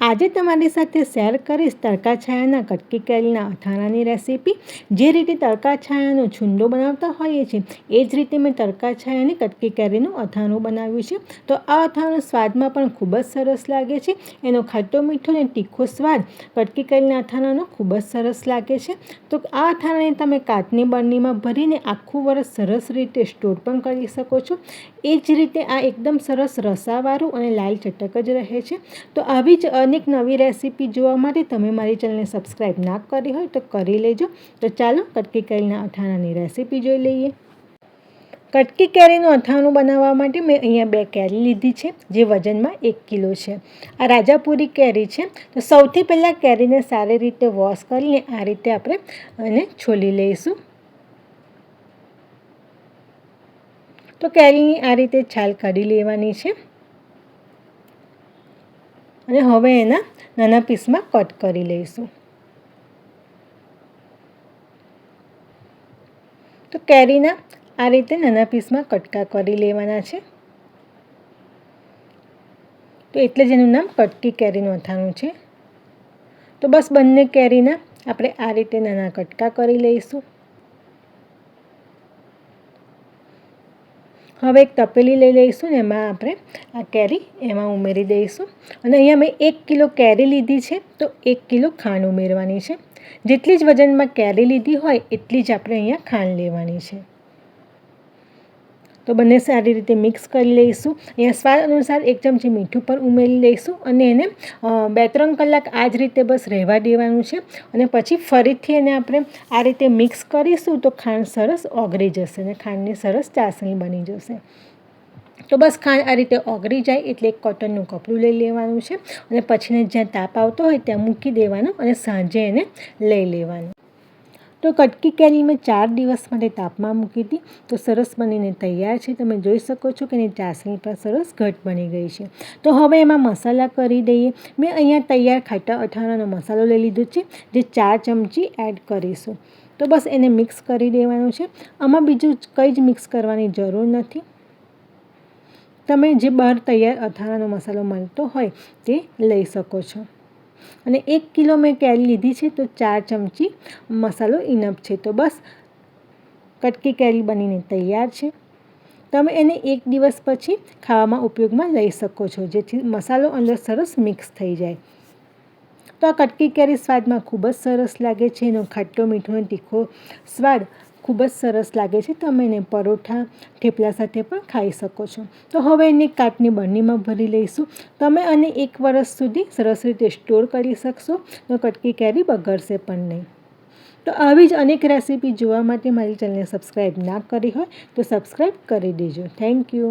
આજે તમારી સાથે શેર કરીશ તડકા છાયાના કટકી કેરીના અથાણાની રેસીપી। જે રીતે તડકા છાયાનો છુંદો બનાવતા હોઈએ છીએ એ જ રીતે મેં તડકા છાયાની કટકી કેરીનું અથાણું બનાવ્યું છે। તો આ અથાણું સ્વાદમાં પણ ખૂબ જ સરસ લાગે છે। એનો ખાટો મીઠો અને તીખો સ્વાદ કટકી કેરીના અથાણાનો ખૂબ જ સરસ લાગે છે। તો આ અથાણાને તમે કાચની બરણીમાં ભરીને આખું વરસ સરસ રીતે સ્ટોર પણ કરી શકો છો। એ જ રીતે આ એકદમ સરસ રસાવાળું અને લાલ ચટક જ રહે છે। તો આવી જ અનેક નવી રેસીપી જોવા માટે તમે મારી ચેનલને સબસ્ક્રાઈબ ના કરી હોય તો કરી લેજો। તો ચાલો કટકી કેરીના અથાણાની રેસીપી જોઈ લઈએ। કટકી કેરીનું અથાણું બનાવવા માટે મેં અહીંયા 2 કેરી લીધી છે, જે વજનમાં 1 કિલો છે। આ રાજાપુરી કેરી છે। તો સૌથી પહેલાં કેરીને સારી રીતે વોશ કરીને આ રીતે આપણે એને છોલી લઈશું। તો કેરીની આ રીતે છાલ કાઢી લેવાની છે અને હવે એના નાના પીસમાં કટ કરી લઈશું। તો કેરીના આ રીતે નાના પીસમાં કટકા કરી લેવાના છે। તો એટલે જ એનું નામ કટકી કેરીનું અથાણું છે। તો બસ બંને કેરીના આપણે આ રીતે નાના કટકા કરી લઈશું। હવે એક તપેલી લઈ લઈશું ને એમાં આપણે આ કેરી એમાં ઉમેરી દઈશું અને અહીંયા મેં 1 કિલો કેરી લીધી છે, તો 1 કિલો ખાંડ ઉમેરવાની છે। જેટલી જ વજનમાં કેરી લીધી હોય એટલી જ આપણે અહીંયા ખાંડ લેવાની છે। તો બંને સારી રીતે મિક્સ કરી લઈશું। અહીંયા સ્વાદ અનુસાર 1 ચમચી મીઠું પણ ઉમેરી લઈશું અને એને 2-3 કલાક આ જ રીતે બસ રહેવા દેવાનું છે અને પછી ફરીથી એને આપણે આ રીતે મિક્સ કરીશું તો ખાંડ સરસ ઓગળી જશે અને ખાંડની સરસ ચાસણી બની જશે। તો બસ ખાંડ આ રીતે ઓગળી જાય એટલે એક કોટનનું કપડું લઈ લેવાનું છે અને પછીને જ્યાં તાપ આવતો હોય ત્યાં મૂકી દેવાનું અને સાંજે એને લઈ લેવાનું। તો કટકી કેરી મેં 4 દિવસ માટે તાપમાં મૂકી હતી, તો સરસ બનીને તૈયાર છે। તમે જોઈ શકો છો કે એની ચાસણી પણ સરસ ઘટ બની ગઈ છે। તો હવે એમાં મસાલા કરી દઈએ। મેં અહીંયા તૈયાર ખાટા અથાણાનો મસાલો લઈ લીધો છે, જે 4 ચમચી એડ કરીશું। તો બસ એને મિક્સ કરી દેવાનું છે। આમાં બીજું કંઈ જ મિક્સ કરવાની જરૂર નથી। તમે જે બહાર તૈયાર અથાણાનો મસાલો મળતો હોય તે લઈ શકો છો અને 1 કિલો મેં કેરી લીધી છે, તો 4 ચમચી મસાલો ઇનફ છે। તો બસ કટકી કેરી બનીને તૈયાર છે। તમે એને 1 દિવસ પછી ખાવામાં ઉપયોગમાં લઈ શકો છો, જેથી મસાલો અંદર સરસ મિક્સ થઈ જાય। તો આ કટકી કેરી સ્વાદમાં ખૂબ જ સરસ લાગે છે। એનો ખાટો મીઠો અને તીખો સ્વાદ ખૂબ જ સરસ લાગે છે। તમે એને પરોઠા થેપલા સાથે પણ ખાઈ શકો છો। તો હવે એને કાચની બરણીમાં ભરી લઈશું। તમે આને 1 વર્ષ સુધી સરસ રીતે સ્ટોર કરી શકશો, તો કટકી કેરી બગડશે પણ નહીં। તો આવી જ અનેક રેસીપી જોવા માટે મારી ચેનલને સબસ્ક્રાઈબ ના કરી હોય તો સબસ્ક્રાઈબ કરી દેજો। Thank you.